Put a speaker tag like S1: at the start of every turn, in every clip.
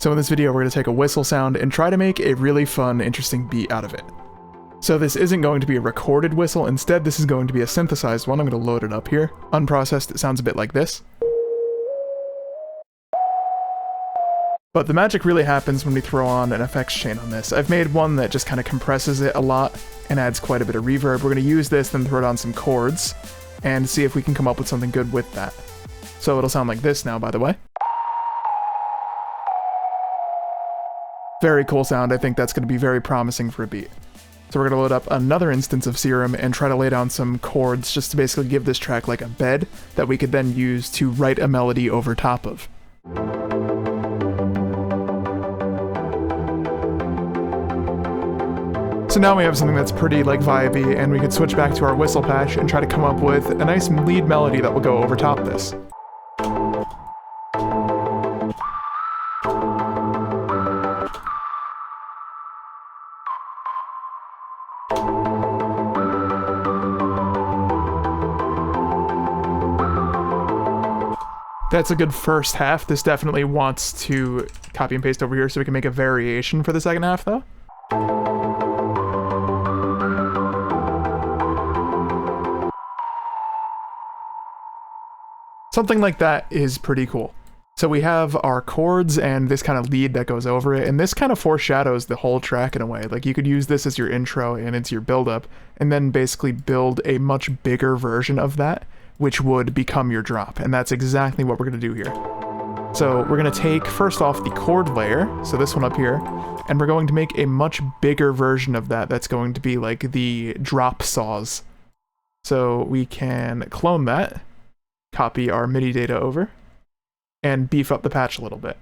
S1: So in this video, we're going to take a whistle sound and try to make a really fun, interesting beat out of it. So this isn't going to be a recorded whistle, instead this is going to be a synthesized one. I'm going to load it up here. Unprocessed, it sounds a bit like this. But the magic really happens when we throw on an effects chain on this. I've made one that just kind of compresses it a lot and adds quite a bit of reverb. We're going to use this, then throw it on some chords, and see if we can come up with something good with that. So it'll sound like this now, by the way. Very cool sound. I think that's going to be very promising for a beat. So we're going to load up another instance of Serum and try to lay down some chords just to basically give this track like a bed that we could then use to write a melody over top of. So now we have something that's pretty like vibey, and we could switch back to our whistle patch and try to come up with a nice lead melody that will go over top this. That's a good first half. This definitely wants to copy and paste over here so we can make a variation for the second half though. Something like that is pretty cool. So we have our chords and this kind of lead that goes over it, and this kind of foreshadows the whole track in a way. Like you could use this as your intro and it's your build-up, and then basically build a much bigger version of that, which would become your drop, and that's exactly what we're going to do here. So we're going to take, first off, the chord layer, so this one up here, and we're going to make a much bigger version of that that's going to be like the drop saws. So we can clone that, copy our MIDI data over, and beef up the patch a little bit.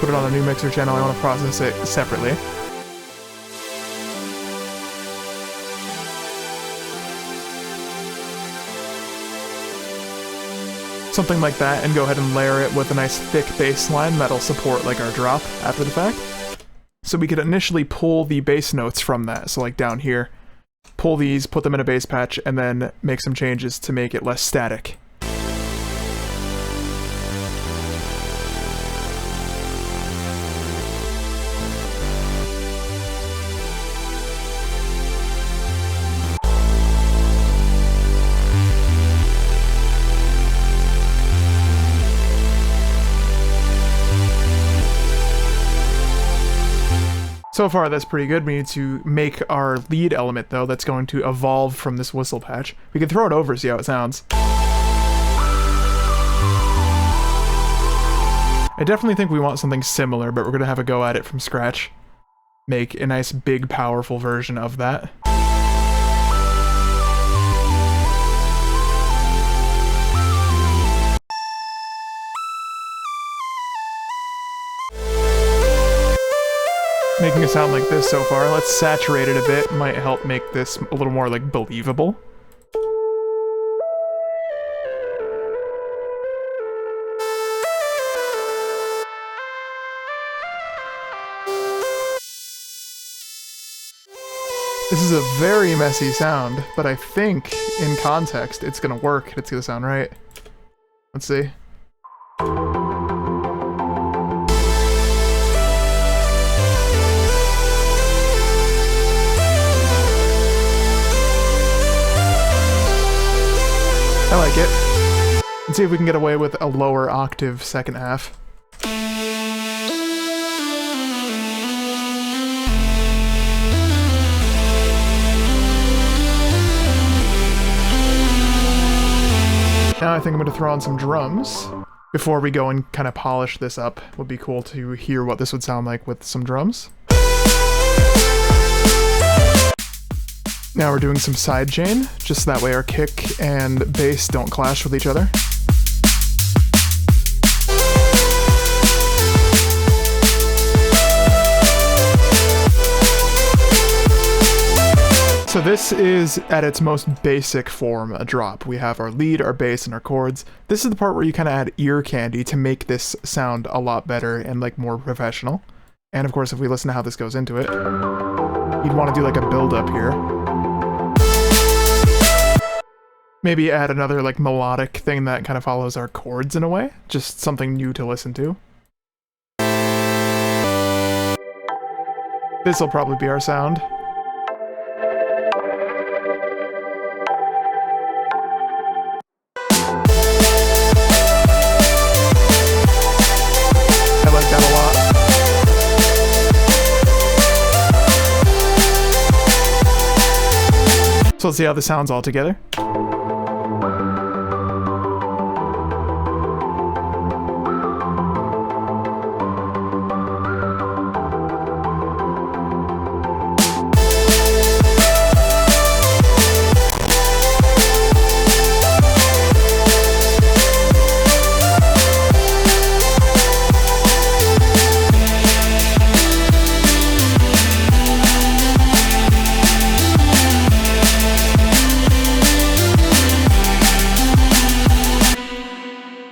S1: Put it on a new mixer channel. I want to process it separately. Something like that, and go ahead and layer it with a nice thick bass line that'll support like our drop after the fact. So we could initially pull the bass notes from that, so like down here, pull these, put them in a bass patch, and then make some changes to make it less static. So far, that's pretty good. We need to make our lead element, though, that's going to evolve from this whistle patch. We can throw it over, see how it sounds. I definitely think we want something similar, but we're going to have a go at it from scratch. Make a nice, big, powerful version of that. Making a sound like this so far. Let's saturate it a bit. Might help make this a little more like believable. This is a very messy sound, but I think in context it's gonna work. It's gonna sound right. Let's see. I like it. Let's see if we can get away with a lower octave second half. Now I think I'm going to throw on some drums. Before we go and kind of polish this up, it would be cool to hear what this would sound like with some drums. Now we're doing some sidechain, just that way our kick and bass don't clash with each other. So this is, at its most basic form, a drop. We have our lead, our bass, and our chords. This is the part where you kind of add ear candy to make this sound a lot better and like more professional. And of course, if we listen to how this goes into it, you'd want to do like a build up here. Maybe add another like melodic thing that kind of follows our chords in a way. Just something new to listen to. This'll probably be our sound. I like that a lot. So let's see how this sounds all together.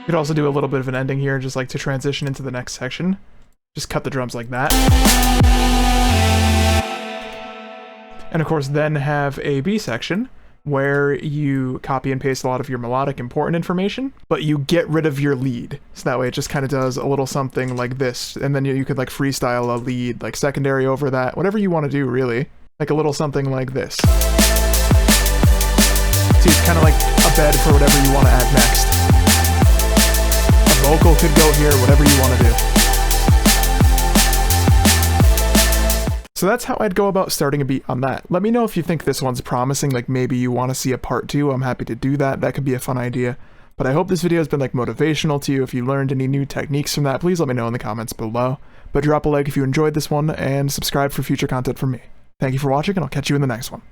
S1: You could also do a little bit of an ending here, just like to transition into the next section. Just cut the drums like that. And of course then have a B section where you copy and paste a lot of your melodic important information, but you get rid of your lead. So that way it just kind of does a little something like this, and then you could like freestyle a lead, like secondary over that, whatever you want to do really. Like a little something like this. See, it's kind of like a bed for whatever you want to add next. Vocal could go here, whatever you want to do. So that's how I'd go about starting a beat on that. Let me know if you think this one's promising, like maybe you want to see a part 2. I'm happy to do that. That could be a fun idea. But I hope this video has been like motivational to you. If you learned any new techniques from that, please let me know in the comments below. But drop a like if you enjoyed this one, and subscribe for future content from me. Thank you for watching, and I'll catch you in the next one.